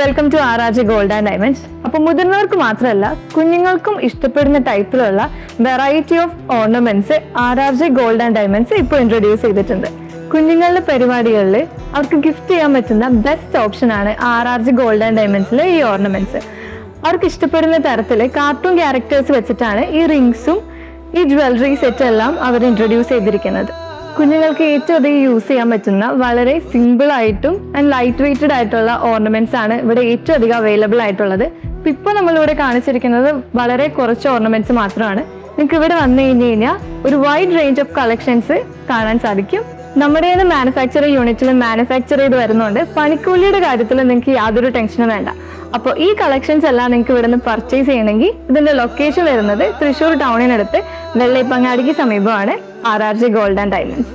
Welcome to RRJ gold and diamonds. അപ്പോൾ മുതിർന്നവർക്ക് മാത്രമല്ല കുഞ്ഞുങ്ങൾക്കും ഇഷ്ടപ്പെടുന്ന ടൈപ്പിലുള്ള variety of ornaments RRJ gold and diamonds ഇപ്പോൾ ഇൻട്രൊഡ്യൂസ് ചെയ്തിട്ടുണ്ട്. കുഞ്ഞുങ്ങളുടെ പരിപാടികളിൽ അവർക്ക് ഗിഫ്റ്റ് ചെയ്യാൻ പറ്റുന്ന ബെസ്റ്റ് ഓപ്ഷനാണ് ആർ.ആർ.ജെ ഗോൾഡ് ആൻഡ് ഡയമണ്ട്സിലെ ഈ ഓർണമെന്റ്സ്. അവർക്ക് ഇഷ്ടപ്പെടുന്ന തരത്തിൽ കാർട്ടൂൺ ക്യാരക്ടേഴ്സ് വെച്ചിട്ടാണ് ഈ റിങ്സും ഈ ജ്വല്ലറി സെറ്റും എല്ലാം അവർ ഇൻട്രൊഡ്യൂസ് ചെയ്തിരിക്കുന്നത്. കുഞ്ഞുങ്ങൾക്ക് ഏറ്റവും അധികം യൂസ് ചെയ്യാൻ പറ്റുന്ന വളരെ സിമ്പിൾ ആയിട്ടും ആൻഡ് ലൈറ്റ് വെയ്റ്റഡ് ആയിട്ടുള്ള ഓർണമെന്റ്സ് ആണ് ഇവിടെ ഏറ്റവും അധികം അവൈലബിൾ ആയിട്ടുള്ളത്. ഇപ്പോൾ നമ്മളിവിടെ കാണിച്ചിരിക്കുന്നത് വളരെ കുറച്ച് ഓർണമെന്റ്സ് മാത്രമാണ്. നിങ്ങൾക്ക് ഇവിടെ വന്നു കഴിഞ്ഞാൽ ഒരു വൈഡ് റേഞ്ച് ഓഫ് കളക്ഷൻസ് കാണാൻ സാധിക്കും. നമ്മുടെ മാനുഫാക്ചറിംഗ് യൂണിറ്റിൽ മാനുഫാക്ചർ ചെയ്ത് വരുന്നുണ്ട്. പണിക്കൂലിയുടെ കാര്യത്തിൽ നിങ്ങൾക്ക് യാതൊരു ടെൻഷനും വേണ്ട. അപ്പോൾ ഈ കളക്ഷൻസ് എല്ലാം നിങ്ങൾക്ക് ഇവിടെ നിന്ന് പർച്ചേസ് ചെയ്യണമെങ്കിൽ ഇതിൻ്റെ ലൊക്കേഷൻ വരുന്നത് തൃശ്ശൂർ ടൗണിനടുത്ത് വെള്ളയപ്പങ്ങാടിക്ക് സമീപമാണ് ആർ.ആർ.ജെ ഗോൾഡ് ആൻഡ് ഡയമണ്ട്സ്.